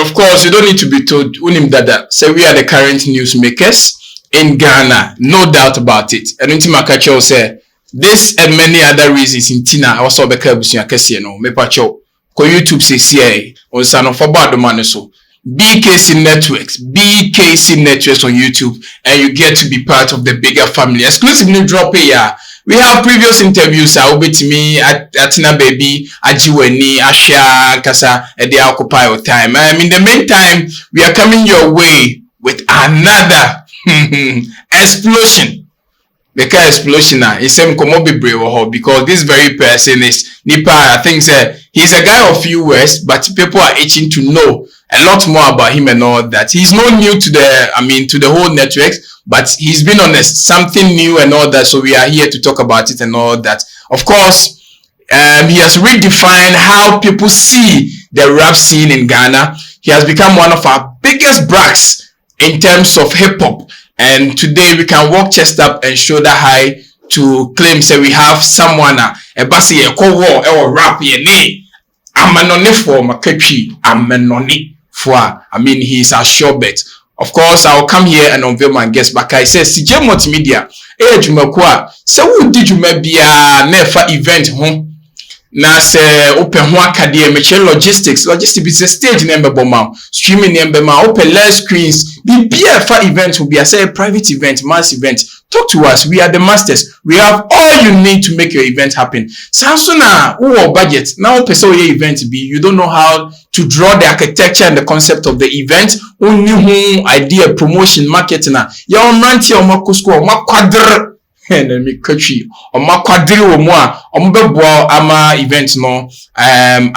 of course, you don't need to be told. Unim Dada. So we are the current newsmakers in Ghana, no doubt about it. And Untimakacho say this and many other reasons in Tina also be Kabusia Kasiano, Mepacho, ko YouTube CCA, or San of Abado Manaso. BKC Networks on YouTube, and you get to be part of the bigger family. Exclusively drop here. We have previous interviews. I will be to me at Atina Baby, Ajiweni, Asha, Kasa, and they occupy your time. In the meantime, we are coming your way with another explosion. Because explosion is same komobi brave because this very person is Nipa. I think he's a guy of few words, but people are itching to know a lot more about him and all that. He's not new to the whole network, but he's been on something new and all that. So we are here to talk about it and all that. Of course, he has redefined how people see the rap scene in Ghana. He has become one of our biggest brags in terms of hip hop. And today we can walk chest up and shoulder high to claim say we have someone a basi a co-war or rap ye amanone for maketri amanone for he's a sure bet. Of course, I'll come here and unveil my guest, but I say CJ Multimedia jumakwa say who did you maybe nefa event home na se open ho akade meche logistics is a stage number bomb streaming number ma open live screens the BFA event will be a private event, mass event. Talk to us. We are the masters. We have all you need to make your event happen. Samsuna who budget now person your event be you don't know how to draw the architecture and the concept of the event. Only who idea promotion marketing na ya omranti omakusko omakwadr and then me coachy omakwadri omwa ombebo ama event no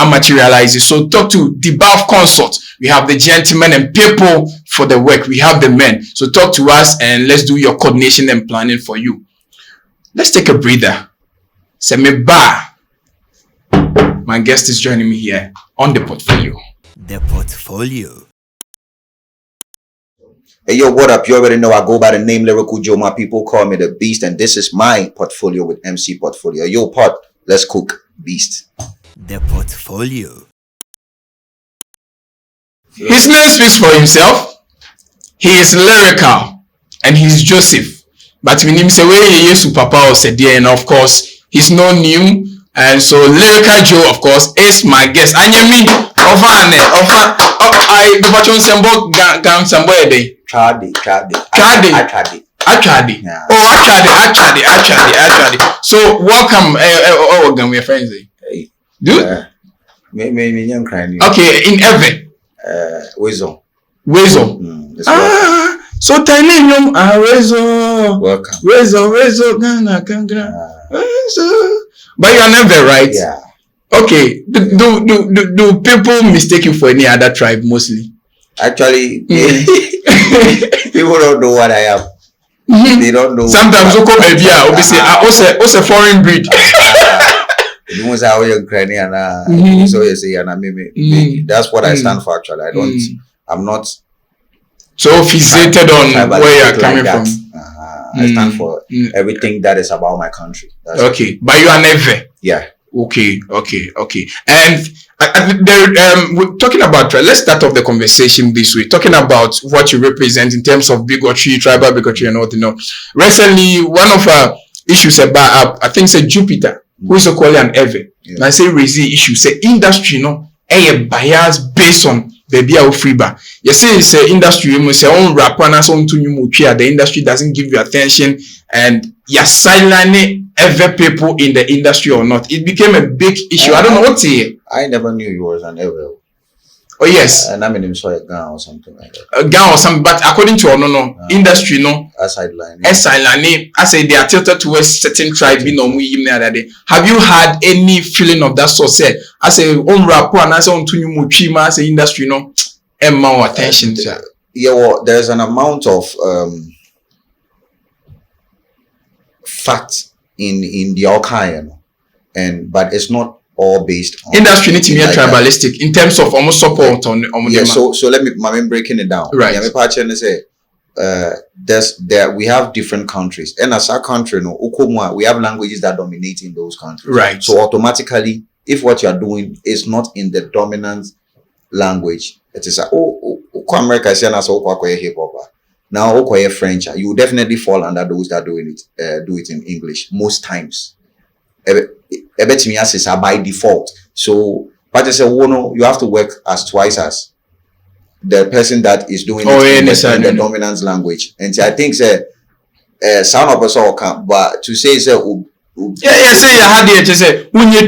materialize. So talk to the Bath Consult. We have the gentlemen and people for the work. We have the men. So talk to us and let's do your coordination and planning for you. Let's take a breather. Seme ba. My guest is joining me here on the portfolio. The portfolio. Hey, yo, what up? You already know I go by the name Lyrical Joe. My people call me the Beast, and this is my portfolio with MC Portfolio. Yo, pot, let's cook Beast. The portfolio. His name speaks for himself. He is lyrical and he's Joseph. But when him say where he is Papa or said there, and of course he's not new. And so Lyrical Joe, of course, is my guest. Anyami, I the patron symbol gam somewhere day. Tried it. I tried it. Yeah. Oh, I tried it. So welcome. We're friends. Hey. Dude. Maybe young crying. Okay, in heaven. Weasel. So tiny name Weasel. Welcome. Weasel, Ghana. But you are never right. Yeah. Okay. Do people mistake you for any other tribe mostly? Actually, people don't know what I am. They don't know. Sometimes you come here, we say, also foreign breed. You must have Ukrainian. So you say, that's what I stand for. Actually, I'm not so fixated on where you are coming from. I stand for everything that is about my country. That's okay, it. But you are never. Yeah. Okay. And we're talking about, let's start off the conversation this way, talking about what you represent in terms of bigotry, tribal bigotry and all, Recently, one of our issues about, I think, say Jupiter, who is called an Eve. And I say, raise the issue, say industry, a bias based on baby or free bar. You say it's an industry, you must say, own rap, and the industry doesn't give you attention, and you're silent ever people in the industry or not. It became a big issue. I don't know what's here. I never knew you was an ever. Oh yes. And I mean, saw a gun or something like that. A gun or something, but according to industry, a sideline. A sideline. I say they are tilted towards certain tribe. Have you had any feeling of that sort? Said I say on rapport and I say on to you muchima. I say industry, and more attention. Yeah, well, there's an amount of fact in the Okaya, but it's not all based on industry need to be tribalistic in terms of almost support on yeah. So let me breaking it down. Right. Yeah, me part say we have different countries, and as our country, we have languages that dominate in those countries. Right. So automatically, if what you are doing is not in the dominant language, It is a America is also hip hop. Now French, you will definitely fall under those that do it in English most times. By default. So but I say you have to work as twice as the person that is doing it in the dominant language. And I think sound of us all can, but to say say say you had it to say when you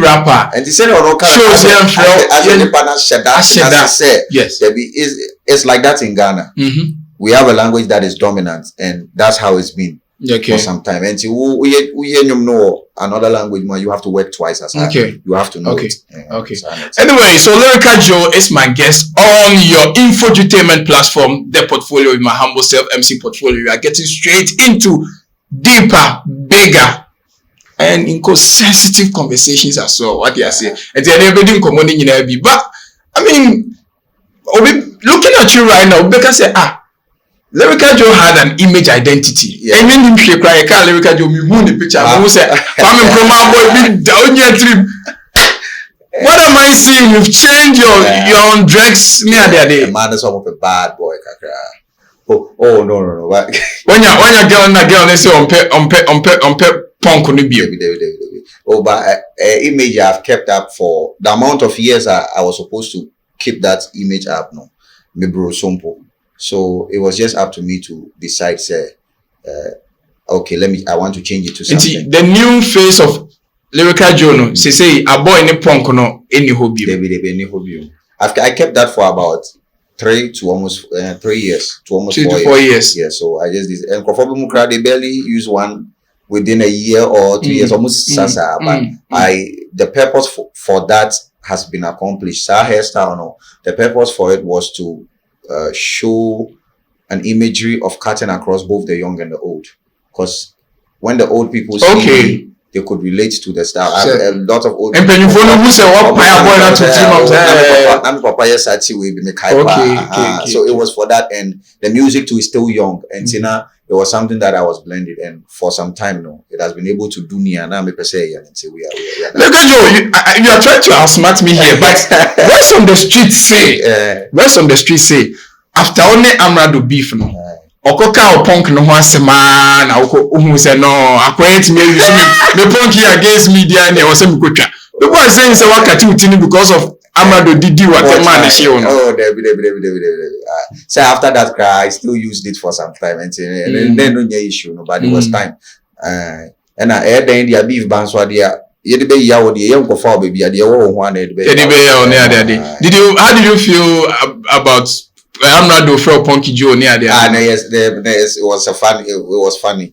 rapper and they said shows yes, it's like that in Ghana. We have a language that is dominant, and that's how it's been for some time. And we know another language, man, you have to work twice as hard. You have to know it. Anyway, so Lyrical Joe is my guest on your infotainment platform, the portfolio with my humble self, MC Portfolio. We are getting straight into deeper, bigger, and sensitive conversations as well. What do you say? And then everything commanding in every. But I mean, looking at you right now, because say Lyrical Joe had an image identity. And when you say cry, Lyrical Joe, me who the picture, who say, I'm a promo boy, big down your trip. What am I seeing? You've changed your own drugs near the day. Man is almost a bad boy, kakra. Oh no. When you get on that girl, they say on punk on the oh, but image I've kept up for the amount of years I was supposed to keep that image up. No, me bro sompo. So it was just up to me to decide. Say, okay, I want to change it to something. The new face of Lyrical Joe, no, say a boy in a punk no any hobby. Any hobby. I kept that for about 3 to almost 3 years, to almost 3 to 4 years. Yeah, so I just did. And conformable crowd, they barely use one within a year or 2 years, almost sasa. But the purpose for that has been accomplished. Sa hairstyle, no, the purpose for it was to show an imagery of cutting across both the young and the old. Because when the old people see me, they could relate to the style. I have a lot of old people. So it was for that, and the music too is still young. And Tina, it was something that I was blended, and for some time now, it has been able to do near. Now me per se, and say we are. Look at you are trying to outsmart me here, but where's on the street say? Where's on the street say? After only Amrado beef no. Okoka or punk no one man, who say no, acquaint me punk here against media and was some kucha. People are saying so what because of Amado Didi what a man is shown. Oh, so after that cry, I still used it for some time and then no issue, no, but it was time. And I had the India beef bands were there. Did you how did you feel about I'm not do for Punky Joe near there. Yes, it was funny. It was funny.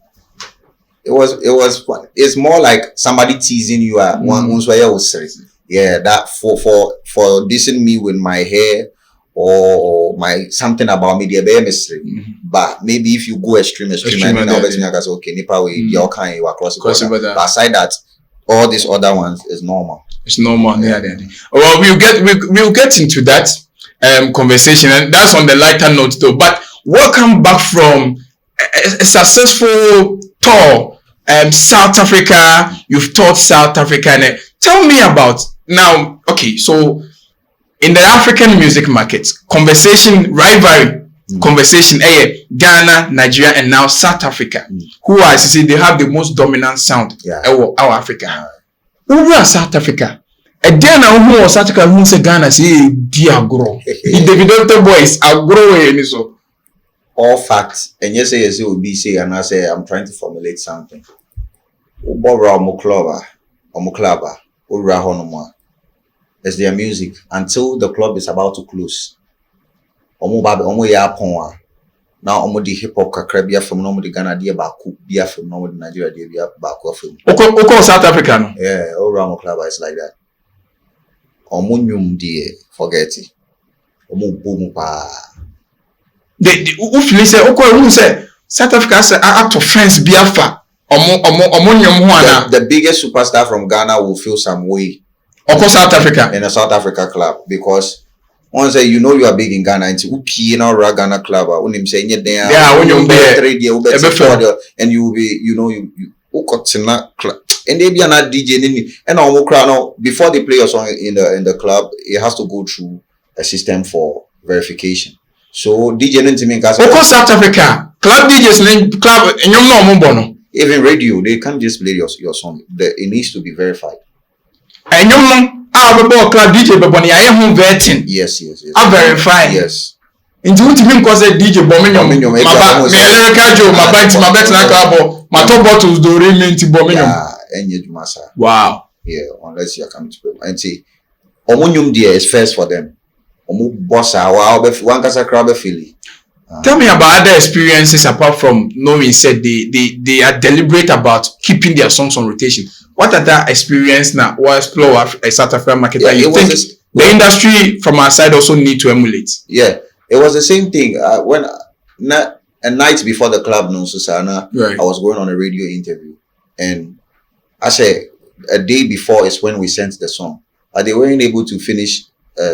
It was fun. It's more like somebody teasing you at one was that for dissing me with my hair or my something about me the mystery. But maybe if you go extreme and now okay, Nipa way your kind you across the border. But aside that, all these other ones is normal. It's normal. Well, we'll get into that conversation, and that's on the lighter note though. But welcome back from a successful tour, South Africa. You've taught South Africa, and tell me about now. Okay, so in the African music market, rivalry conversation, Ghana, Nigeria, and now South Africa, who are they have the most dominant sound. Our Africa. Over South Africa. And then who was South Africa who say Ghana say dear grow. The Davidote boys are growing so. All facts. And yes, it will be say and I say I'm trying to formulate something. It's their music until the club is about to close. Now the hip hop kakra from no the Ghana dia baku bia from no the Nigeria dia baku from. Oko South Africa no. Yeah, all around club is like that. Omunyum die forget it. Omu boom pa. The say oko who say South Africa say act of fence biafa. Omunyum ho the biggest superstar from Ghana will feel some way. Oko South Africa in a South Africa club because once you know you are big in Ghana and you know Ghana club when him saying there when you and you will be you got and they be not DJ and all crowd before they play a song in the club it has to go through a system for verification. So DJ no ntimi nka Oko South Africa, club DJs and club enyom no ombo. Even radio, they can't just play your song. It needs to be verified. Enyom no a club DJ bebo ni aye ho vetting. Yes. A verify. Yes. Nti wutimi nko say DJ bomenyom. Maba me Lyrical Joe, my bet na club, my top bottles do remain ti bomenyom. Yeah, enye dwuma sa. Wow. Yeah, unless you are coming to people. And see, omonyum there is first for them. Omu bossa wa one kasa crowd feeling. Tell me about other experiences apart from knowing said they are deliberate about keeping their songs on rotation. What other experience now or explore a South African market that you think the industry from our side also need to emulate? Yeah, it was the same thing. When a night before the club no Susana, right. I was going on a radio interview, and I said a day before is when we sent the song. They weren't able to finish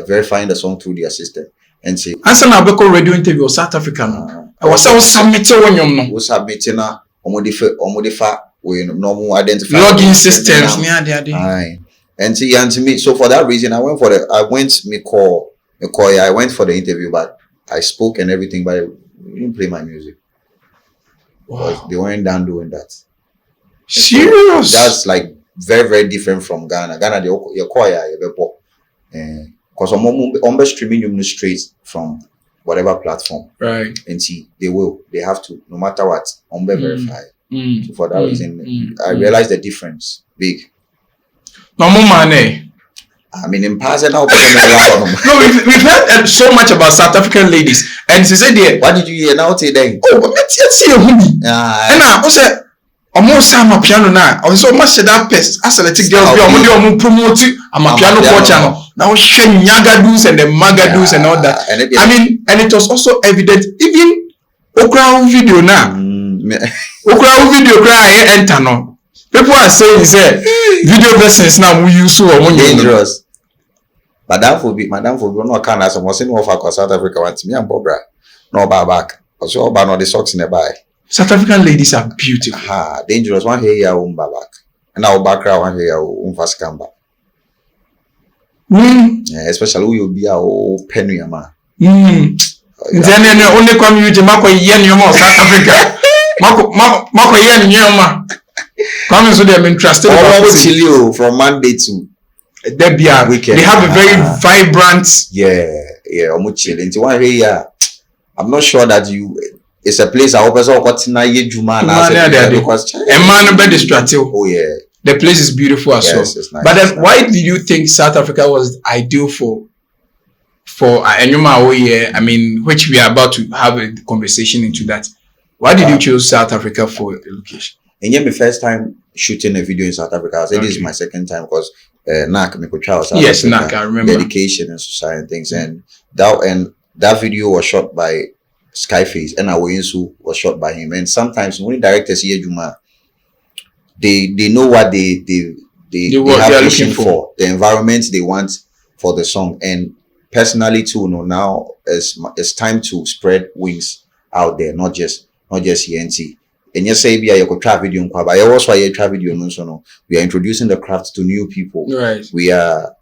verifying the song through their system. And say, answer now because radio interview South African. I was so submitting when you know. Was submitting na omodifa we normal identify login systems. And see and to me. So for that reason, I went for the interview, but I spoke and everything, but I didn't play my music. Wow. They weren't done doing that. Serious? So that's like very, very different from Ghana. Ghana, you choir, you because I'm streaming you straight from whatever platform. Right. And see, they have to, no matter what, verify. So for that reason, I realized the difference. Big. No more money. I mean, in passing out. No, we've heard so much about South African ladies. And she said, what did you hear now today? Oh, but let's see a hoodie. And I was almost my piano now. I was so much that pest. I said, let's girls be promote my piano channel. Now showing Yagadoos and the Magadoos and all that. I mean, and it was also evident, even Okra video now. Okra video cry enter no. People are saying video versions now we use so dangerous. Madam for no can as I'm saying of South Africa want me and Bobra. No back. Also about no the socks in the buy. South African ladies are beautiful. Dangerous one here ya back. And now background one here ya fast camber. Yeah, especially you be a penny man. Then only Kuami Eugene South Africa. Mako yen nyoma. Come so they are interested about from Monday to weekend. They have a very vibrant. Yeah, almost one here. I'm not sure that it's a place I hope so got na ye juma because a man be distracted. Oh yeah. The place is beautiful as well. Nice, but then, why did you think South Africa was ideal for Enyuma Oye? I mean, which we are about to have a conversation into that. Why did you choose South Africa for the location? And yeah, my first time shooting a video in South Africa. I said this is my second time because NAC Yes, NAC, I remember. Dedication and society and things. And that video was shot by Skyface and Awoyinsu was shot by him. And sometimes when directors hear Juma, they know what they have vision for, the environment they want for the song. And personally too, now it's time to spread wings out there, not just ENT. And yes, say you could try video, but I also try video. No, we are introducing the craft to new people. Right. We are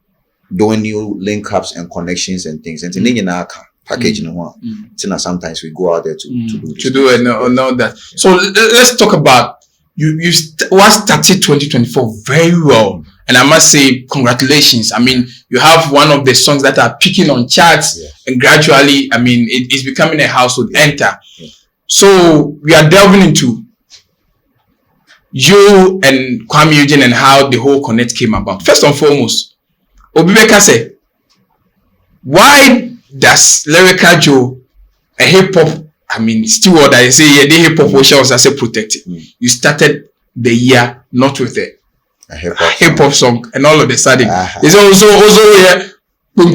doing new link ups and connections and things. And in our package, sometimes we go out there to do it. Know that. So let's talk about you started 2024 very well, and I must say congratulations. I mean, you have one of the songs that are picking on charts, and gradually, I mean, it's becoming a household enter. So we are delving into you and Kuami Eugene and how the whole connect came about. First and foremost, Obibeka said, why does Lyrical Joe, a hip hop, I mean, steward, I say, the hip hop was I say protected. You started the year not with a hip hop song, and all of a sudden, it's also what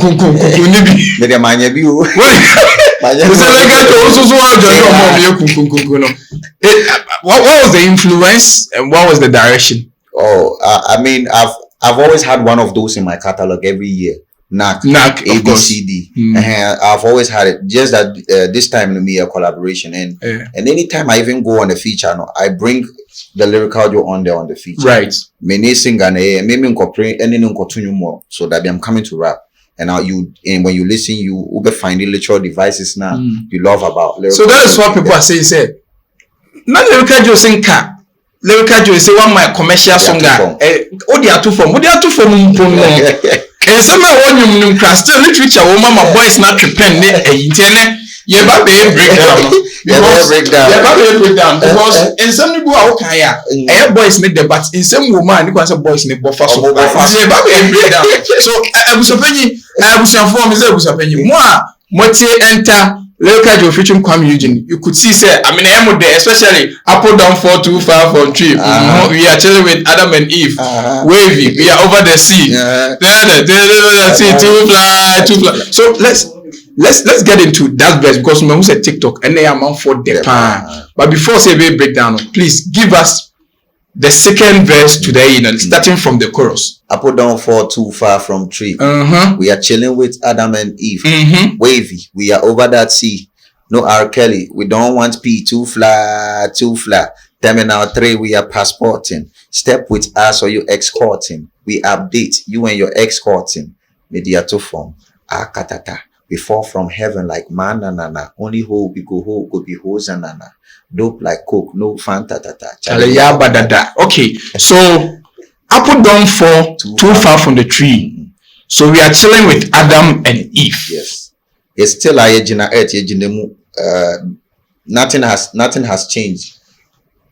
was the influence and what was the direction? I mean, I've always had one of those in my catalog every year. NAC, ABCD. I've always had it. Just that this time to me a collaboration, and anytime I even go on the feature, I bring the Lyrical Joe on there on the feature. Right. Many sing and maybe incorporate any more so that I'm coming to rap. and now and when you listen, you will be finding literal devices now you love about lyrical. So that is what people are saying. Say, not Lyrical Joe sing car. Lyrical Joe say one my commercial song. Oh, they are two form. What they are two form? And some one you class still literature. Oh, mama boys not prepare internet. Yeah, but they break down. Break down because in some people are okay. Yeah, boys need the but in some woman you can say boys need buffer. So break down. So I was informed. I was more enter Lyrical Joe featuring Kuami Eugene. You could see, say, I mean, I'm there, especially Apple down 4 2 5 from 3. We are chilling with Adam and Eve. Wavy, we are over the sea. Sea, two fly. So let's get into that verse because we said TikTok and they are man for the pan. But before say we break down, please give us the second verse today, starting from the chorus. Apple down 4 2 far from 3. We are chilling with Adam and Eve. Wavy, we are over that sea. No R. Kelly, we don't want P. Too fly. Terminal 3, we are passporting. Step with us or you escorting. We update you and your escorting. Media to form. Akatata. We fall from heaven like manana. Only ho we go be hosanana. Dope like coke, no fanta tata. Okay, so Apple down 4 too far from the tree. So we are chilling with Adam and Eve. Yes, it's still nothing has changed.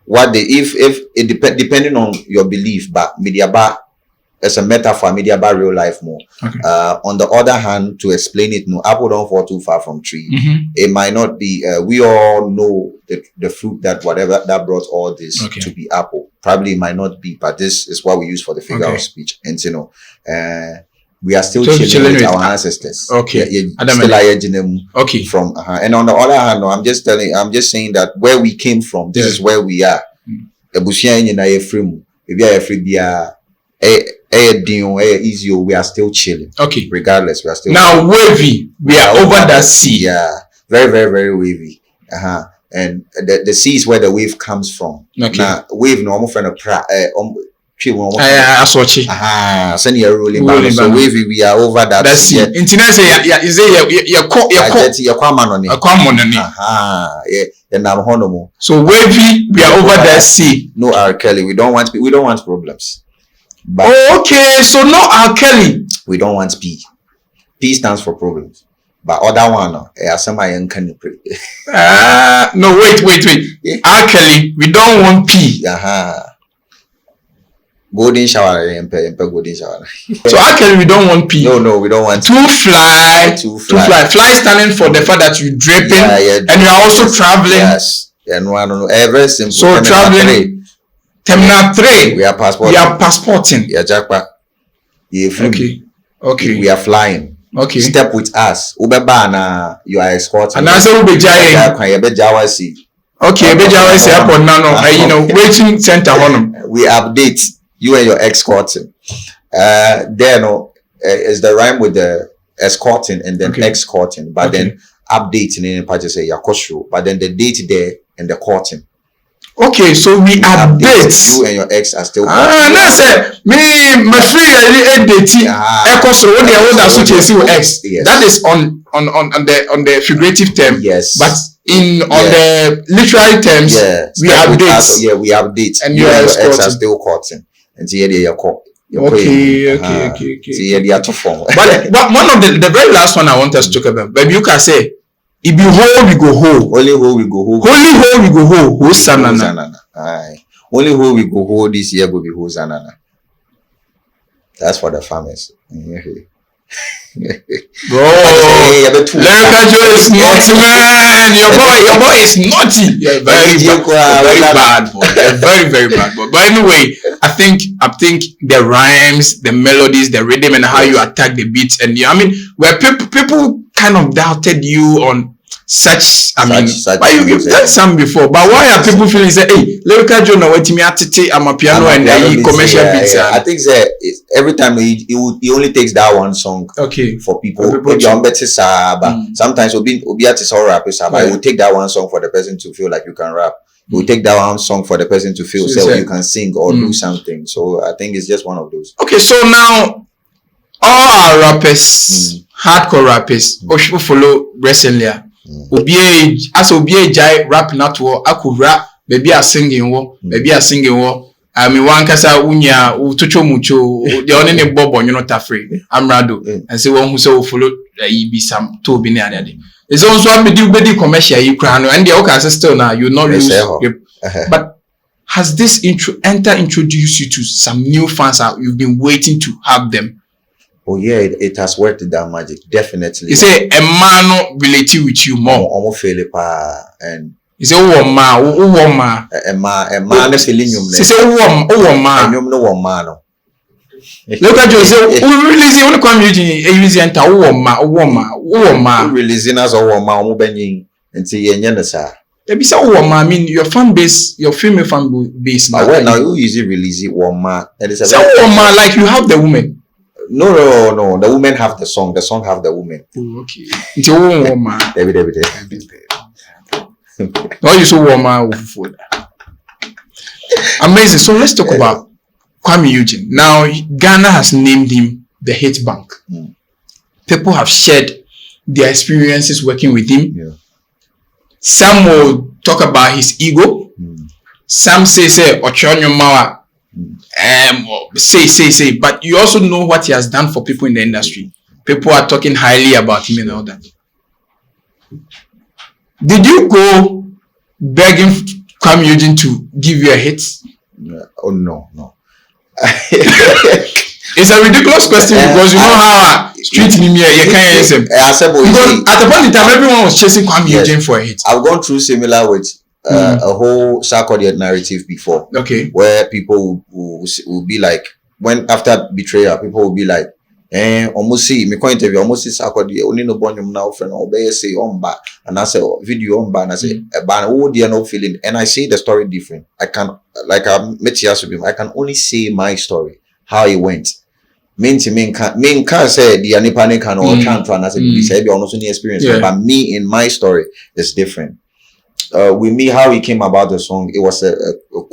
What the if it depending on your belief, but media bar as a metaphor, media bar real life more. Okay. On the other hand, to explain it, no, apple don't fall too far from tree. It might not be. We all know the fruit that whatever that brought all this to be apple. Probably it might not be, but this is what we use for the figure of speech. And we are still chilling with our ancestors. Okay. Okay. From and on the other hand, no, I'm just saying that where we came from, this is where we are. Easy, we are still chilling. Okay. Regardless, we are still now chilling. Wavy. We are over that sea. Yeah. Very, very, very wavy. And the sea is where the wave comes from. Okay. Now wave no more friend of send you rolling back. So wavy, we are over that sea. Internet say is so wavy, we are over that sea. No R. Kelly. We don't want problems. But okay, so no R. Kelly. We don't want P. P stands for problems. But other one, no, no, wait. Yeah. R. Kelly, we don't want P. Golden shower, golden shower. So R. Kelly, we don't want P. No, we don't want Too fly. Fly standing for the fact that you draping and you are also traveling. Yes. No, very simple. So traveling. Terminal 3. We are passporting. Yeah, Jackpot. Okay. We are flying. Okay. Step with us. Ubebana, you are escorting. And I say Ubejaye. Okay, Ubejaye airport now. Waiting center on. We update you and your escorting. There is the rhyme with the escorting and then escorting, but then updating in the party say yakoshu, but then the date there and the courting. Okay, so we update. You and your ex are still. That's it. Me, my free dating. So when they hold us with ex, that is on the figurative term. Yes. But on the literary terms, we update. We update. And your ex are still courting. And see they are caught. Okay. See they are too formal. But one of the very last one I want us to talk about, baby, you can say. If you hold, we go hold. Only hold, we go hold. Only hold, we go hold. Hosanna. Aye. Only hold, we go hold this year will be Hosanna. That's for the farmers. Bro, Lyrical Joe is naughty, man. Your boy is naughty. Yeah, very bad boy. Very, very bad boy. But anyway, I think the rhymes, the melodies, the rhythm, and how you attack the beats, and where people kind of doubted you on such. But you've done some before. But why are people feeling say, hey, Lyrical Joe no wait me I'm a piano and commercial beats? I think that every time he only takes that one song. Okay. For people. Sometimes will be artists or rappers, but he will take that one song for the person to feel like you can rap. He will take that one song for the person to feel you can sing or do something. So I think it's just one of those. Okay, so now all our rappers, hardcore rappers, or should follow recently. Obi jai rap not war, aku rap, maybe a singing war, maybe a singing war. I mean, one kasa unya utucho mucho, the only bobo, you're not afraid. I'm Rado, and say one who so follow be some two binary. It's also a bit commercial, you crown, and the okay still now, you know, but has this introduced you to some new fans out you've been waiting to have them? Oh yeah, it has worked that magic, definitely. You say a man related with you more. Almost feel it and you say a man feeling you. Say man. You know one man. Look at you say who release you Kuami Eugene use enter woman releasing as a woman who benyin until you nyana. There be say woman. I mean your fan base, your female fan base. Now you usually release it woman. And it's a woman like you have the woman. No. The women have the song. The song have the women. Oh, okay. It's a woman. David. No, you so woman. Amazing. So let's talk about Kuami Eugene. Now Ghana has named him the hit bank. People have shared their experiences working with him. Yeah. Some will talk about his ego. Some say Ochonyo Mawa. Say, but you also know what he has done for people in the industry. People are talking highly about him and all that. Did you go begging Kuami Eugene to give you a hit? Oh no. It's a ridiculous question because you know how street name here you can't answer. Because at the point in time everyone was chasing Kuami Eugene for a hit. I've gone through similar with a whole Sarkodie narrative before. Okay. Where people will be like, when after betrayal, people will be like, almost see me interview, almost see Sarkodie, only no bonyum now friend, obey say omba, and I say video omba, and I say ban oh dear no feeling, and I say the story different. I can like I met I can only say my story, how it went. Mean can say the anipanic can or can't and I say we say be almost any experience, but me in my story is different. With me, how it came about the song, it was a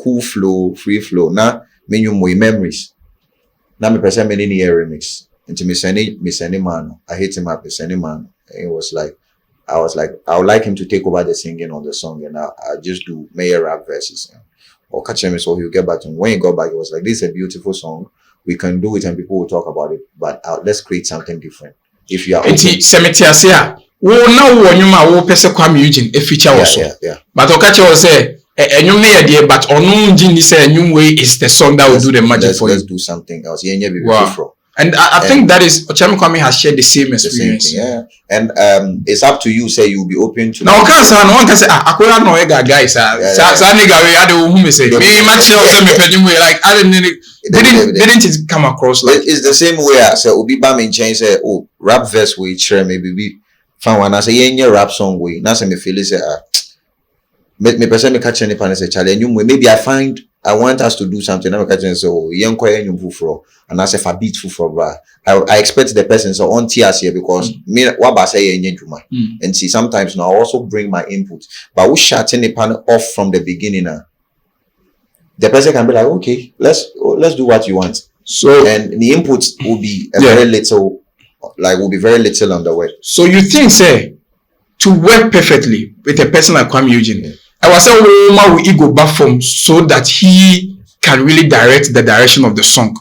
cool flow, free flow. Now, many more memories. Now, me present many year remix. Into me sending man. I hate him up, sending man. It was like, I would like him to take over the singing on the song, and I just do mayor rap verses. Or catch him so he'll get back to him. When he got back, it was like, this is a beautiful song. We can do it, and people will talk about it. But let's create something different. If you are open. Now you person Kuami Eugene a feature also. Yeah. But Okachi will say you may but on say new way is the song that will do the magic for you. Let's do something else. Wow. And I think that is Ochami Kuami has shared the same experience. The same thing, and it's up to you. Say you'll be open to. Now, no one can say Akoya no guys. Nigga we had who say me match me like I didn't it come across like it's the same way. I say Obi Bam in change say rap verse we share maybe we. Fan one, I say any rap song way. Now say me feel say me person me catch any pan say challenge you maybe I want us to do something. Now me catch say young choir you fufro and I say for beat fufro bra. I expect the person so on tears here because me what ba say any juma and see sometimes now I also bring my input. But we shutting the pan off from the beginning now. The person can be like okay let's do what you want. So and the input will be very little. Like will be very little on the way. So you think, say, to work perfectly with a person like Kuami Eugene, I was saying, "Oh, we go back from so that he can really direct the direction of the song."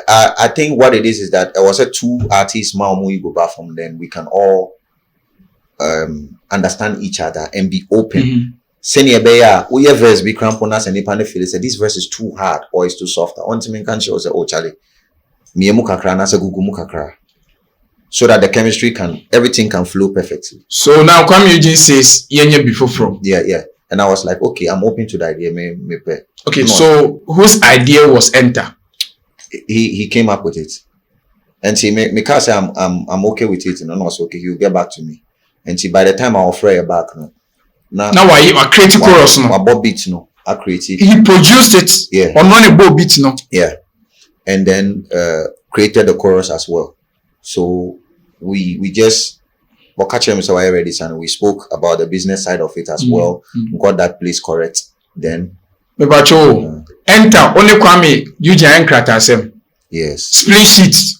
I think what it is that I was a two artists, we go back from then we can all understand each other and be open. Senior Beya, we have verse be cramponas and the feel say this verse is too hard or it's too soft. On to me can show say, oh Charlie, me mukakra na se gugu mukakra. So that the chemistry everything can flow perfectly. So now Kuami Eugene says, "Yenye before from." Yeah. And I was like, okay, I'm open to the idea. Okay, so whose idea was enter? He came up with it, and he me say I'm okay with it, and I was okay. He'll get back to me, and see by the time I offer it back, now I create chorus no, my beat no, I created. He produced it, yeah, on one beat no, yeah, and then created the chorus as well. So we just catch him so I ready and we spoke about the business side of it as well. We got that place correct. Then enter only Kuami Eugene Kratasem. Yes. Split sheets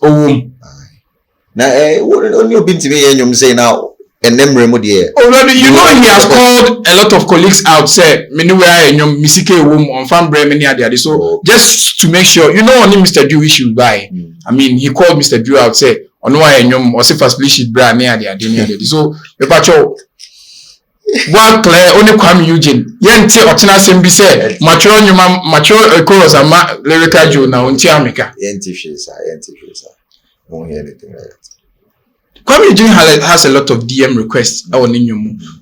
Now, only been to me and you say now. And then remember here. Already, you know he has called a lot of colleagues out. Say, "Meanwhile, and your misike room on farm bread many other." So just to make sure, you know, only Mr. Drew should buy. I mean, he called Mr. Drew out. Say, "On why and your or say first please should brand near the other." So the patrol. One clear only Kuami Eugene. Yenti Otina Simbi say, "Mature chorus and Lyrical Joe now on Tiamica." Yenti Shisa. Won't hear anything like that. Kuami Eugene has a lot of DM requests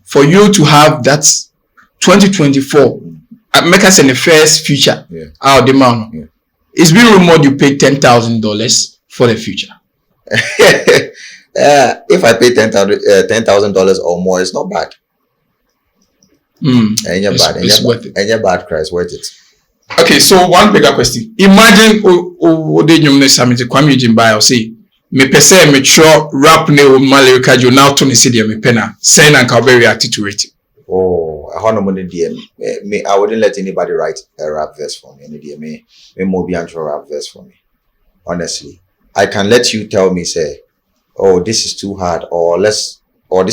for you to have that 2024 make us in the first future out the man. Yeah. It's been rumored you paid $10,000 for the future. If I pay $10,000 or more, it's not bad. It's worth it. Any bad cry is worth it. Okay, so one bigger question. Imagine Kuami Eugene buy or say. Me pese me sure rap ne o Lyrical Joe now to see me pena saying and can be reacted to it. Oh, I don't know DM. Me, I wouldn't let anybody write a rap verse for me. Me more be a rap verse for me. Honestly, I can let you tell me say, oh, this is too hard, or this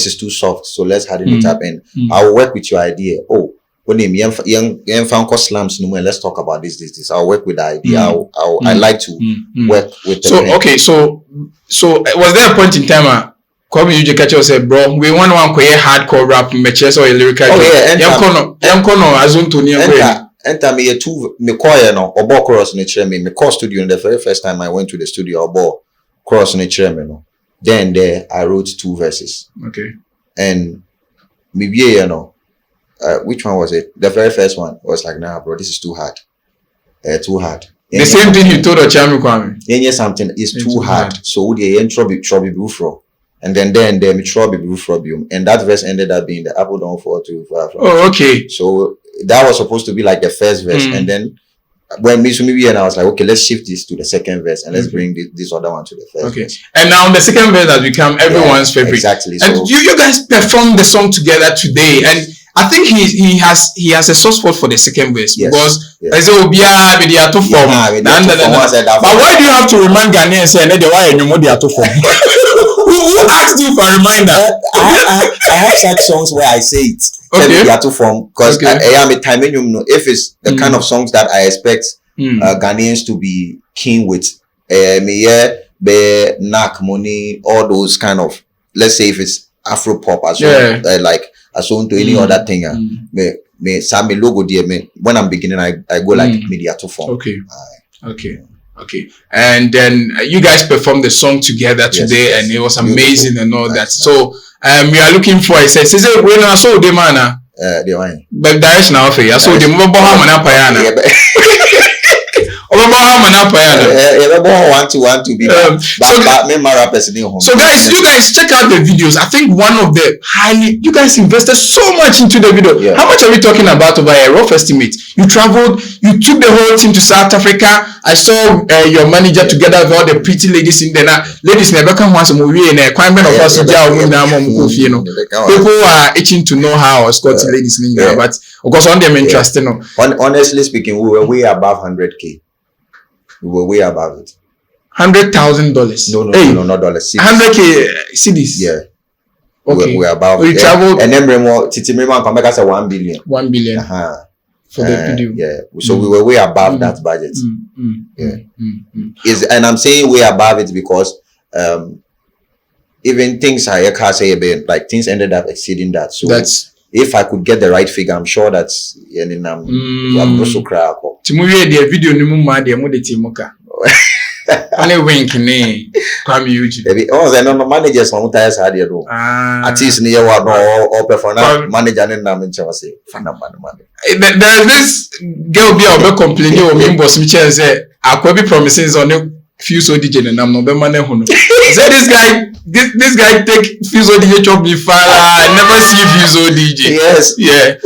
is too soft, so let's harden it up, and I'll work with your idea. Oh, when young slams, let's talk about this. I'll work with the idea. I like to work with the brain. Okay, so was there a point in time Kuami Eugene Lyrical said, bro, we want one hardcore rap matches or a lyrical. Oh yeah, enter me me choir no obo chorus in the chair me call studio. The very first time I went to the studio obo chorus in the chair me no. Then there I wrote 2 verses. Okay. And maybe which one was it? The very first one was like, nah, bro, this is too hard. Too hard. The same thing you told Ochami Kwame. Yeah, something is too hard. So the trouble bufro. And then me trouble bufro. And that verse ended up being the apple don't fall too far from. Oh, okay. So that was supposed to be like the first verse. And then when me and I was like, okay, let's shift this to the second verse and let's bring this other one to the first verse. And now the second verse has become everyone's favorite. Exactly. And so, you guys performed the song together today, and I think he has a soft spot for the second verse because I say Obia with the ato form. But why do you have to remind Ghanaians and they why you know the ato form? Who asked you for a reminder? I have such songs where I say it. Okay. The ato form because I am a time if it's the kind of songs that I expect Ghanaians to be keen with. Be knack money, all those kind of, let's say if it's Afro pop as well, like as on to any other thing. Me Sammy logo dear me when I'm beginning I go like media to form. Okay. And then you guys performed the song together today, and it was amazing and all that. So we are looking for. I said, when I saw the man, but direction of I saw the mobile man want to be so guys, you guys check out the videos. I think one of the you guys invested so much into the video. How much are we talking about over a rough estimate? You traveled, you took the whole team to South Africa. I saw your manager together with all the pretty ladies in there. Ladies never come once a movie and a crime of us. People are itching to know how I escort ladies in there, but of course on them interesting. Honestly speaking, we were way above 100K. We were way above it. $100,000. No, not dollars. 100K Cedis. Yeah. Okay. We're above. We traveled. And then Titi Memo come back as 1 billion. 1 billion. For the video. Yeah. So we were way above that budget. And I'm saying way above it because even things I can't say about, like things ended up exceeding that. So that's. If I could get the right figure, I'm sure that's I'm also cry. Timuye the video ni mumma de mo de timuka. Only wink ni Kuami Eugene. No managers no tires had you do. At least near one or perform manager and name say there's this girl be obe complaining o me boss me say akwabi promises on a few so DJ and I'm no be man ho no. Say this guy take Fuso DJ chop me far. I never see Fuso DJ. Yes. Yeah.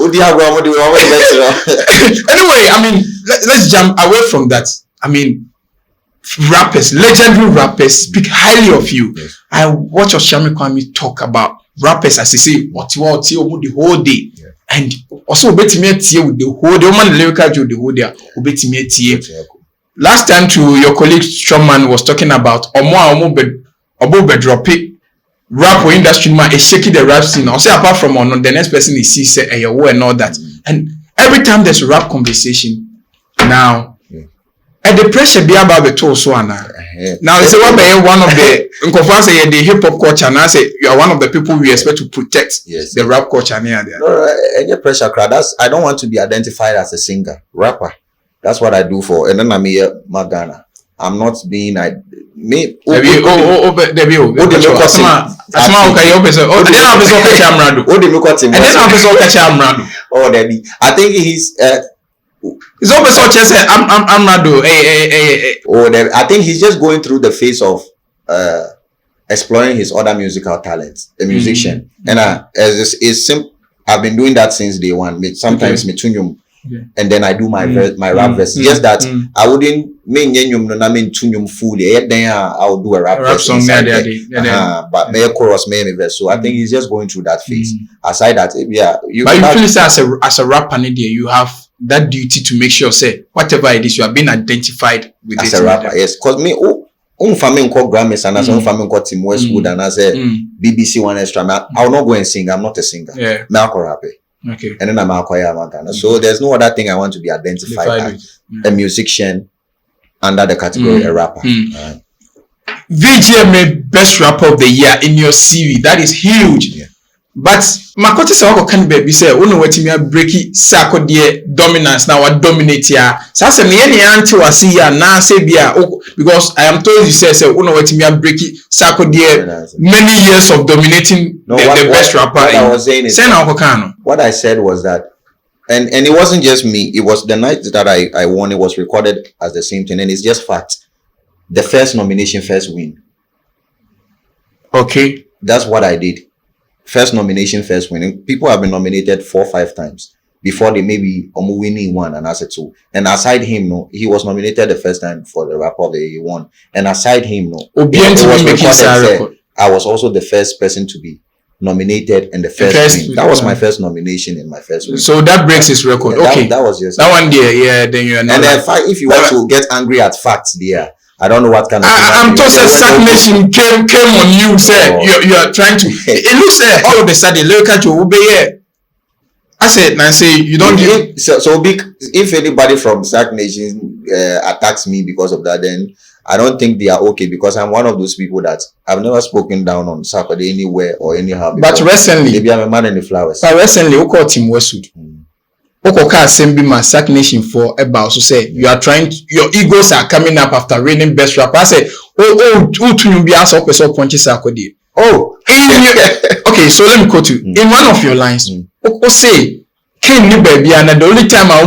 Anyway, I mean, let's jump away from that. I mean, rappers, legendary rappers speak highly of you. Yes. I watch Ochami Kwame talk about rappers as he say, what you want the whole day. Yeah. And also bet me with the whole day. Man Lyrical Joe the whole day. Bet me. Last time to your colleague Strongman was talking about Obo be drop it. Rap industry man is shaking the rap scene. I'll say apart from on the next person is see say and all that. And every time there's a rap conversation, now and the pressure be about the tool so now it's one of the say the hip hop culture and I say you are one of the people we expect to protect the rap culture near there. No, any pressure crowd. I don't want to be identified as a singer, rapper. That's what I do for. And then I'm here, Ghana. I'm not being me. I think he's it's always such as I'm Rado. I think he's just going through the phase of exploring his other musical talents, the musician. And I've been doing that since day one. Sometimes me and then I do my rap verse. Just that I wouldn't fully. Then I'll do a rap song but me chorus, me verse. So I think he's just going through that phase. Aside that, but you feel say as a rapper, you have that duty to make sure say whatever it is you have been identified with as a rapper. Yes, because me family called Grammys and as family called Tim Westwood and as a BBC One Extra. I'll not go and sing. I'm not a singer. Yeah, me I'll rap. Okay. And then I'm a choir Ghana. So there's no other thing I want to be identified as a musician under the category a rapper. VGMA Best Rapper of the Year in your CV. That is huge. Yeah. But Makote Sawako can be say, "Uno weti me breaki sako die dominance now what dominate ya." Sasa me any anti wasi ya na say bia because I am told you say uno weti me breaki sako die many years of dominating the best rapper. What I was saying is what I said was that, and it wasn't just me. It was the night that I won. It was recorded as the same thing, and it's just fact. The first nomination, first win. Okay, that's what I did. First nomination, first winning. People have been nominated 4 or 5 times before they maybe winning one and asset 2. And aside him, no, he was nominated the first time for the rapper of the year 1. And aside him, no, I was also the first person to be nominated in the first win. That was my first nomination in my first win. So that breaks his record. Yeah, okay, that was just that one there. Yeah, then you are not. And then if you want to get angry at facts, there. I don't know what kind of. I'm told that stagnation came on you. Say you are trying to. It looks like all of a sudden Lyrical Joe will be here. I said, Nancy, you don't give. So big. If anybody from stagnation attacks me because of that, then I don't think they are okay because I'm one of those people that I've never spoken down on Saturday anywhere or anyhow. But recently, maybe I'm a man in the flowers. But recently, we call Tim Westwood. Okoka assembly my sack nation for about so say you are trying to, your egos are coming up after reigning best rapper. I said, to be asked up punches akodi. Okay, so let me quote you. In one of your lines, Oko say, King ni baby, and the only time I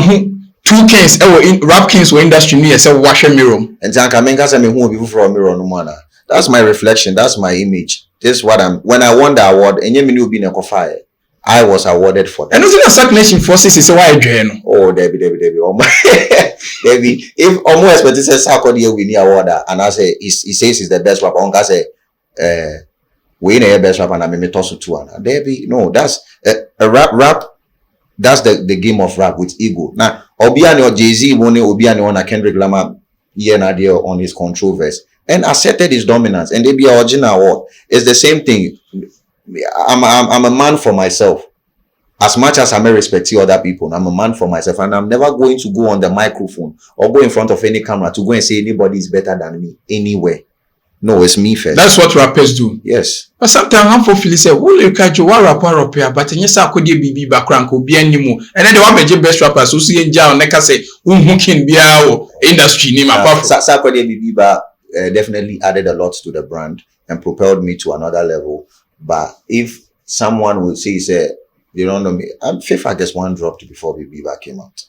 2 kings in rap kings were industry near say wash a mirror. And Zanka say me who people from mirror no mana. That's my reflection, that's my image. This is what when I won the award, and you will be in a fire. I was awarded for that. And also the stagnation forces is why I join. Oh, Debbie. Debbie. If almost expected says Sakodi win the award, and I say he says he's the best rapper. Onka say, we the best rapper, and I me toss to one. Debbie, no, that's a rap. That's the game of rap with ego. Now, Obiani or Jay-Z won Obiani on a Kendrick Lamar year on his controversy and accepted his dominance, and they be original award. It's the same thing. I'm a man for myself. As much as I may respect other people, I'm a man for myself, and I'm never going to go on the microphone or go in front of any camera to go and say anybody is better than me anywhere. No, it's me first. That's what rappers do. Yes. But sometimes I'm for Philly say, "Oh, Lyrical Joe, what rapper up here?" But yes, I could be background could be anymore. And then the one major best rapper, so see in jail, neka say, "Who can be our industry name?" Definitely added a lot to the brand and propelled me to another level. But if someone would say, you don't know me, I'm fifth, I guess one dropped before Bibiba came out.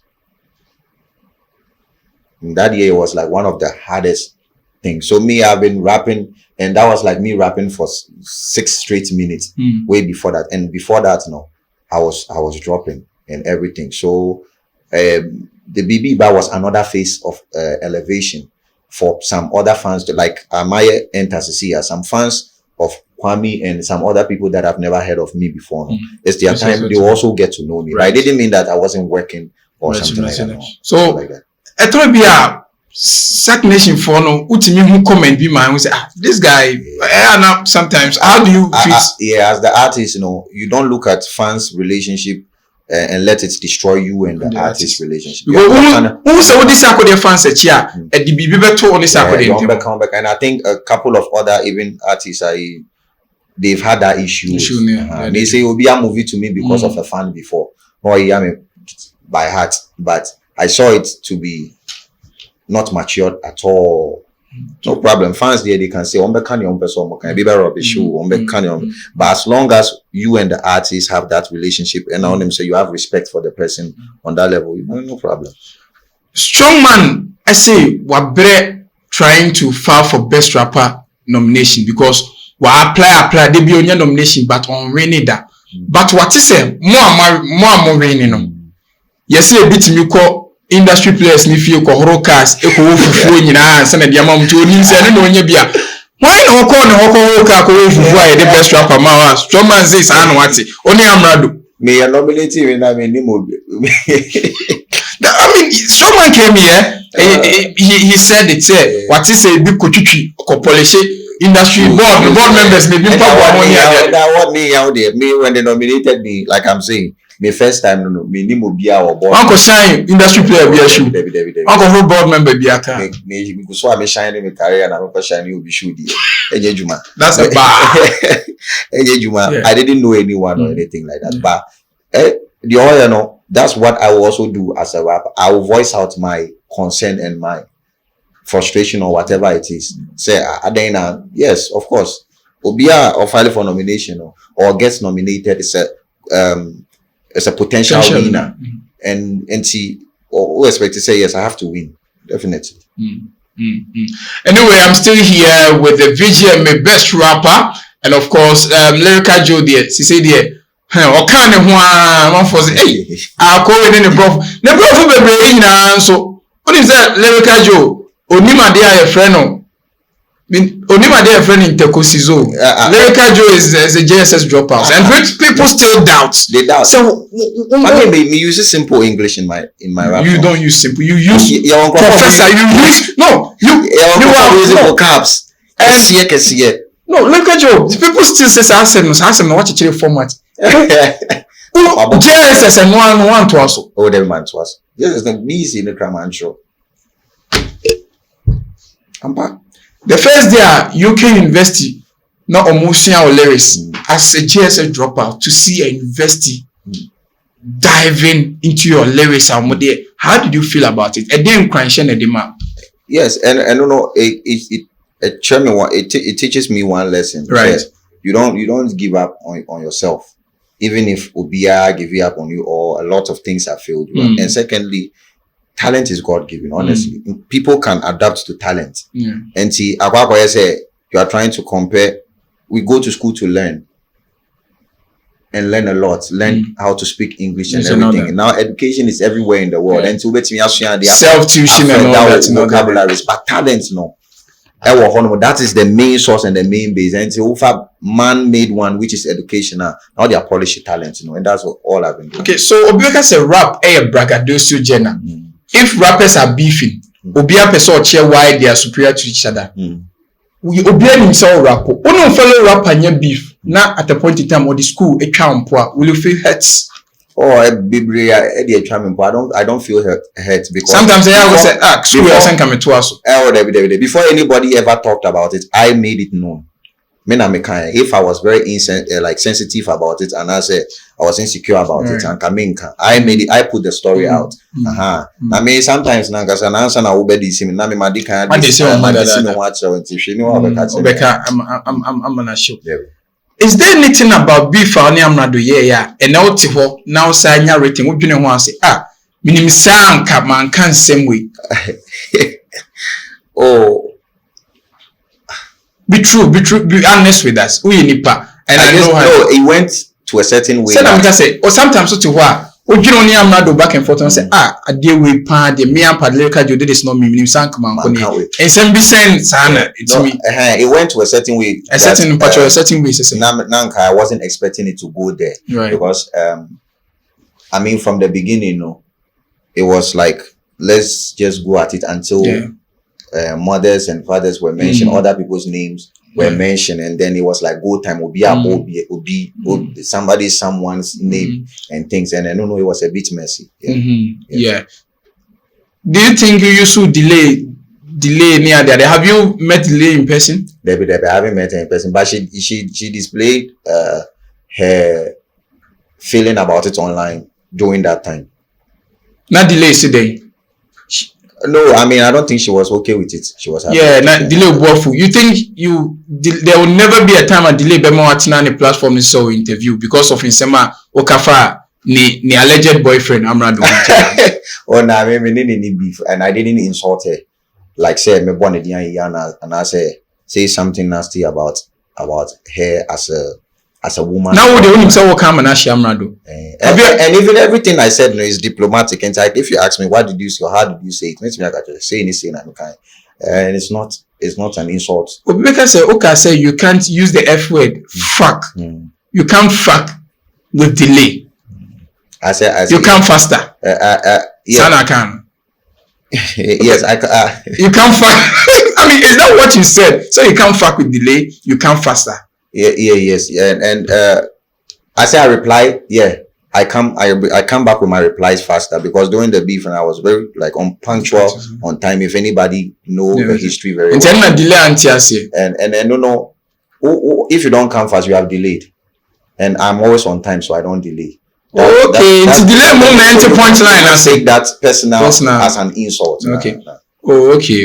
And that year was like one of the hardest things. So me, I've been rapping, and that was like me rapping for 6 straight minutes way before that. And before that, no, I was dropping and everything. So the Bibiba was another phase of elevation for some other fans, like Amaya and Tasisia, some fans of Kuami and some other people that have never heard of me before. No? It's their time. They also get to know me. Right? It didn't mean that I wasn't working or something like that. No. So, like that. Sack Nation for no ultimate who comment be man who say this guy sometimes how do you treat yeah, as the artist, you don't look at fans relationship and let it destroy you and the artist relationship. Who say what this sack with their fans at ya at the BB to on this sack and I think a couple of other even artists they've had that issue. They say it will be a movie to me because of a fan before. Or by heart, but I saw it to be not matured at all. No problem. Fans there, they can say, can be rubbish. But as long as you and the artist have that relationship and on them, so you have respect for the person on that level, no problem. Strong man, I say, we're trying to file for best rapper nomination because we apply, they be on your nomination, but on rainy that. But what is it? More rainy, no. Yes, a bit me call industry players ni fie ko rockers e ko fufuo nyina ansa na dia mam to ni se no nya bia why no call no rocker ko fufuo ai the best rapper ma strong man say sa no wate oni amrado me ya nominate we na me ni mo I mean strong man came here he said it say what is a big kotwitwi ko polish industry board members me bi pa money that what me out there me when they nominated me like I'm saying me first time me ni mo bia or board uncle shine industry player bia shoe uncle board member bia ka me go so am shine me career na me shine you be shoe di enye juma that's a bar enye juma I didn't know anyone or anything like that but the other that's what I will also do as a rapper. I will voice out my concern and my frustration or whatever it is. Say Adena, yes, of course. Obia or file for nomination or gets nominated is a potential winner. And see or expect to say yes, I have to win. Definitely. Anyway, I'm still here with the VGMA best rapper and of course Lyrical Joe there. She said there. Or kind of one for hey, I'll call it in the prof. The prof be na so. What is that Lyrical Joe? Onima dey a friend Onima dey a friend in Tekosizo. Lyrical Joe is a JSS dropout, and people still doubt. They doubt. So me use simple English in my rap. You don't use simple. You use professor. You use you are using vocabs. No, Lyrical Joe. People still say ask watch the format. JSS and one to us. Oh, them man to us. Yes, the me in the grammar show. I'm back. The first day at UK University, not almost or lyrics as a JSS dropout to see a university diving into your lyrics and what there. How did you feel about it? A damn crunching at the map. Yes, and it teaches me one lesson. Right. You don't give up on yourself. Even if Obia give you up on you or a lot of things have failed you. And secondly, talent is God-given, honestly. People can adapt to talent. And see, say you are trying to compare. We go to school to learn. And learn a lot. Learn how to speak English and everything. And now education is everywhere in the world. And so self-tuition and all that vocabularies. But talent, no. That is the main source and the main base. And so man made one which is educational. Now they are polishing talent, and that's all I've been doing. Okay, so Obiaka say rap braggadocio genre. If rappers are beefing, Obiaka person share why they are superior to each other. Obiaka himself rap. One fellow rapper near beef. Now at a point in time or the school a camp will you feel hurt? I don't feel hurt because sometimes they always say school doesn't come to us. Before anybody ever talked about it, I made it known. If I was very sensitive about it and I said I was insecure about it and I made it, I put the story out. I mean sometimes is there anything about beef or amrado and now sign your rating what you want to say minim sanka man can same way. Be true, be honest with us. We nipa. And I guess no, it went to a certain way. Or sometimes so to what? You don't need amrado back and forth and say a dear we pan the me and Lyrical Joe did is not me sanka man. And some be saying sana it's me. It went to a certain way. A certain way. Nanka, I wasn't expecting it to go there. Right. Because from the beginning, it was like let's just go at it until mothers and fathers were mentioned, other people's names were mentioned, and then it was like go time will be someone's name and things, and I don't know, it was a bit messy. Yeah. Do you think you used to delay near there? Have you met Delay in person? Debbie, I haven't met her in person, but she displayed her feeling about it online during that time. Not Delay today. No, I mean, I don't think she was okay with it. She was happy. Yeah, not Delay woeful. You think there will never be a time a Delay be more at any platform is so interview because of Insema Okafa ni alleged boyfriend Amrado. Oh, no, I mean, any beef, and I didn't insult her. Like say me born and I say something nasty about her as a woman. Now the only say what come and Amrado. And even everything I said is diplomatic. And like, if you ask me what did you say or how did you say it, makes me like I just say anything I'm kind. And it's not an insult. But because say you can't use the F word fuck. You can't fuck with Delay. I say you come faster. Yeah. Sana can. Yes, you can't fuck. I mean, is that what you said? So you can't fuck with Delay. You come faster. Yes. And I say I reply. Yeah, I come back with my replies faster because during the beef and I was very like punctual on time. If anybody know the history very well. And no. If you don't come fast, you have delayed. And I'm always on time, so I don't delay. That's delay moment to punchline. I take that personal as an insult. Okay.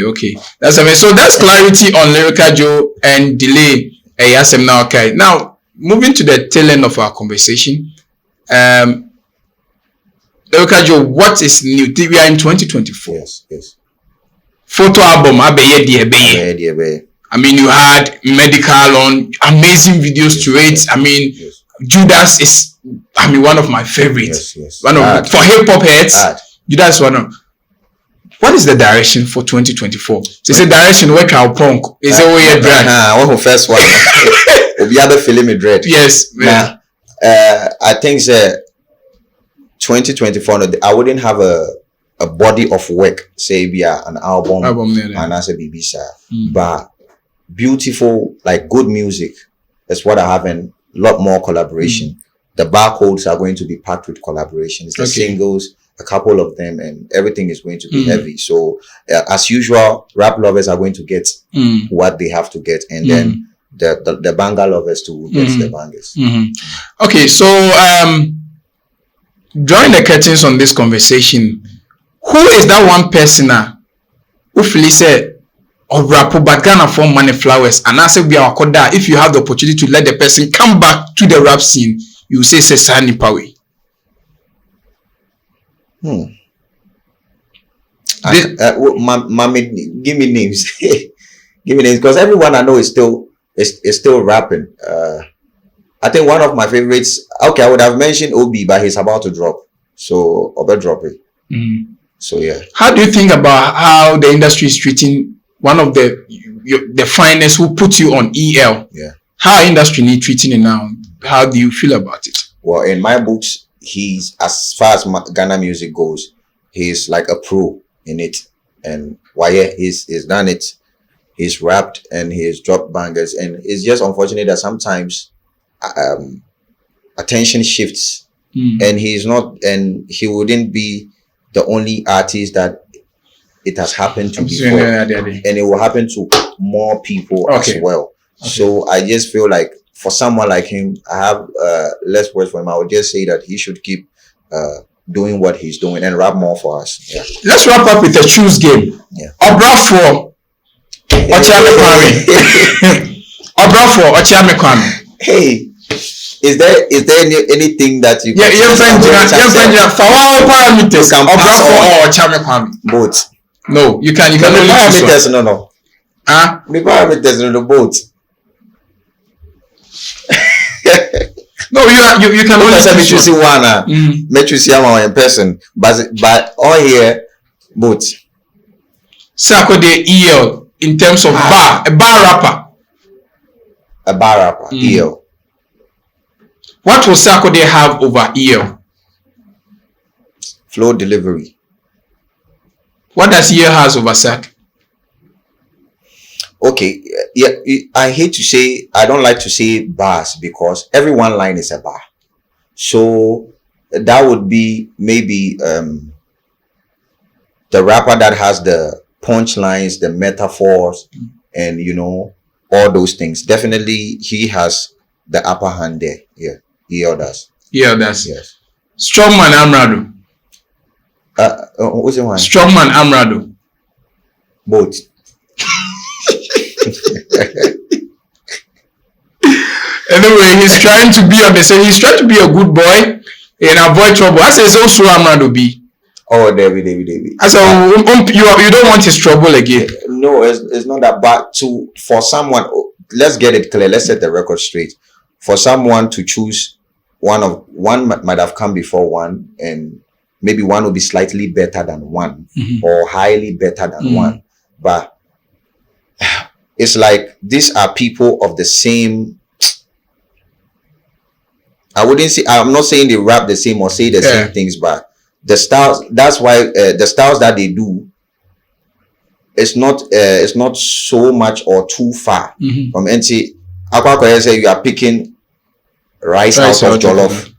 Okay. That's amazing. So that's clarity on Lyrical Joe and Delay. Okay. Now moving to the tail end of our conversation. Lyrical Joe, what is new? We are in 2024. Yes. Photo album. I mean, you had medical on amazing videos to it. I mean, Judas is. One of my favorites. Yes. For hip hop heads, Judas one of. What is the direction for 2024? It's a direction where cow punk is a way drag. One first one. The other film is dread. Yes. I think 2024. I wouldn't have a body of work, say an album and as a BBC, but beautiful, like good music. That's what I have, and a lot more collaboration. The barcodes are going to be packed with collaborations. The singles, a couple of them, and everything is going to be heavy. So, as usual, rap lovers are going to get what they have to get, and then the banger lovers to get the bangers. Okay, so drawing the curtains on this conversation, who is that one person who feels or rap but Ghana form money flowers, and I say we are koda. If you have the opportunity to let the person come back to the rap scene, you say Sani Pawe. Give me names. Give me names, because everyone I know is still rapping. I think one of my favorites. Okay, I would have mentioned Obi, but he's about to drop, so Obi drop it. So yeah. How do you think about how the industry is treating one of the finest who put you on EL? Yeah. How industry need treating it now? How do you feel about it? Well, in my books, he's, as far as Ghana music goes, he's like a pro in it. And he's done it. He's rapped and he's dropped bangers. And it's just unfortunate that sometimes attention shifts. And he wouldn't be the only artist that it has happened to before. And it will happen to more people as well. So I just feel like for someone like him, I have less words for him. I would just say that he should keep doing what he's doing and rap more for us. Yeah. Let's wrap up with a choose game. Yeah. Obrafo Ochiame Kwame. Hey, is there anything that you can parameters Obrafo or Ochiame Kwame? Both. No, you can the only parameters no. The parameters no both. No, you can only choose one. Make you see one in person, but all here both. Sako de EL in terms of a bar rapper. A bar rapper, EL. What will Sako de have over EL? Flow delivery. What does EL has over Sak? okay, yeah, I hate to say, I don't like to say bars because every one line is a bar. So that would be maybe the rapper that has the punchlines, the metaphors, and all those things. Definitely, he has the upper hand there. Yeah, he does. Yeah, that's Yes. Strongman Amrado. What's the one? Strongman Amrado. Both. Anyway, he's trying to be on the same. He's trying to be a good boy and avoid trouble. I say so Amrado be. Oh, David. I said you don't want his trouble again. No, it's not that. But for someone, let's get it clear. Let's set the record straight. For someone to choose one might have come before one, and maybe one will be slightly better than one, or highly better than one. But it's like these are people of the same. I'm not saying they rap the same or say the same things, but the styles. That's why the styles that they do. It's not so much or too far from NC. Aqua say you are picking rice out of jollof.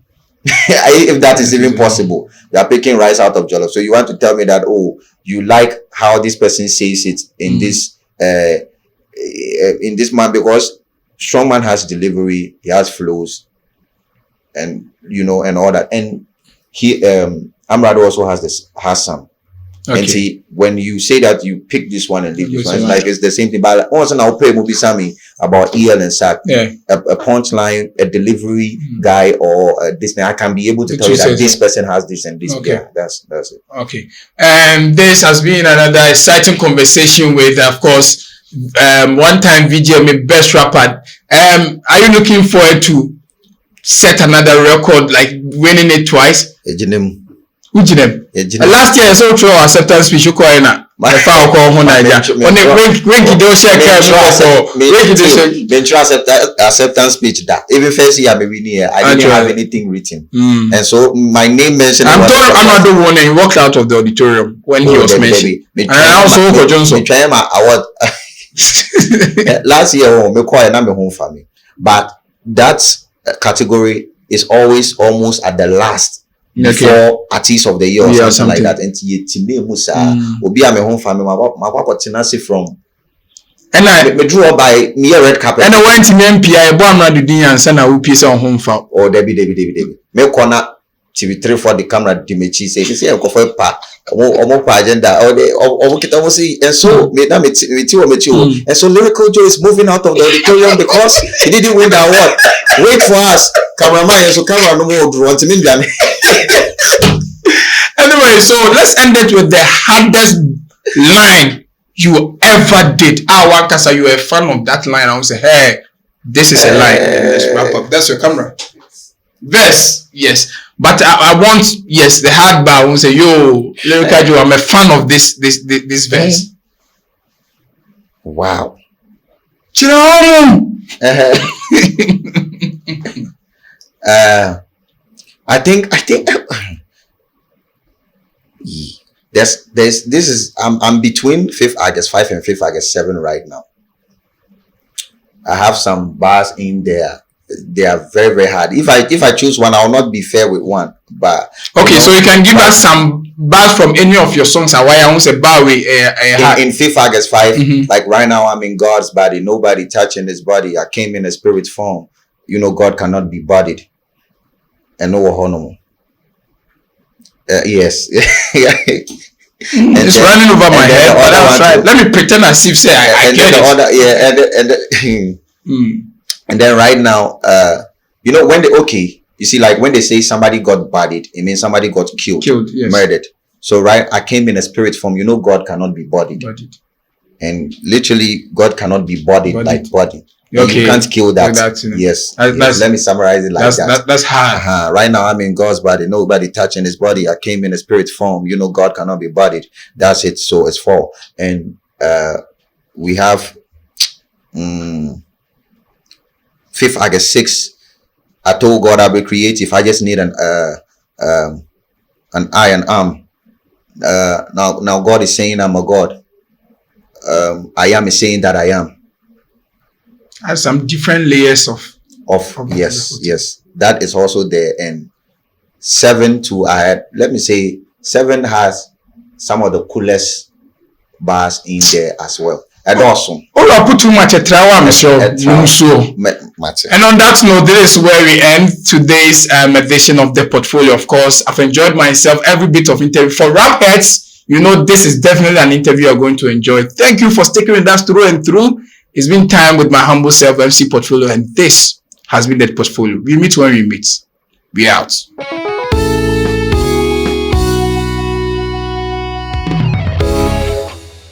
If that is even possible, you are picking rice out of jollof. So you want to tell me that you like how this person says it in this man, because Strongman has delivery, he has flows, and and all that, and he Amrado also has some. Okay. And see, when you say that you pick this one and leave this one, it's like it's the same thing. But also now play movie Sammy about EL and Sack. Yeah. A punchline, a delivery guy, or this thing. I can be able to tell you that this person has this and this. Okay. Yeah, that's it. Okay. And this has been another exciting conversation with, of course, one time VJ, my best rapper. Are you looking forward to set another record, like winning it twice? Ujinem. Last year, so true acceptance speech. You call na. My father call home Nigeria. On the when he don't share acceptance speech that even first year maybe near I didn't have anything written, and so my name mentioned. I'm told Amado won and he walked out of the auditorium when he was mentioned. And I also for Johnson. Award last year, me call na me home family, but that category is always almost at the last. Before artist of the year or something like that, and Obi am home family. My tenancy from, and I me drew up by me red carpet. And I went to MPI. Bo amra didi and send a piece on home farm. Oh, Debbie. Me corner TV3 for the camera. Di me chi say this here go for pa. Omo pa agenda. Omo kita mo see. And so me na me ti. And so Lyrical Joe is moving out of the auditorium because he didn't win the award. Wait for us, cameraman. So camera no more draw. Anyway, so let's end it with the hardest line you ever did. Wakasa, you are a fan of that line. I will say, hey, this is a line. Let's wrap up. That's your camera. Verse, yes. But I want, yes, the hard bar. I will say, yo, Lyrical Joe, I'm a fan of this verse. Wow. I think this is I'm between 5th August 5 and 5th August 7 right now. I have some bars in there. They are very, very hard. If I choose one, I will not be fair with one. But okay, so you can give us some bars from any of your songs. Why I won't say bar in 5th August 5, like right now I'm in God's body, nobody touching his body. I came in a spirit form. God cannot be bodied. And no honor. Yes. It's running over my head. But I was trying. Let me pretend as if say I get it. And then right now, when they say somebody got bodied, it means somebody got killed, yes. Murdered. So I came in a spirit form. God cannot be bodied. And literally, God cannot be bodied. Like body. Okay. You can't kill that. Yes. Let me summarize it like that. That's hard. Right now, I'm in God's body. Nobody touching his body. I came in a spirit form. God cannot be bodied. That's it. So it's 4. And we have 5th August 6. I told God I'll be creative. I just need an eye and arm. Now God is saying I'm a God. I am is saying that I am. Has some different layers of Yes. That is also there. And 7 too, let me say 7 has some of the coolest bars in there as well. And also, I put too much at trawa, and on that note, this is where we end today's edition of the portfolio. Of course, I've enjoyed myself every bit of interview. For rap heads, you know this is definitely an interview you're going to enjoy. Thank you for sticking with us through and through. It's been time with my humble self, MC Portfolio, and this has been the portfolio. We meet when we meet. We out.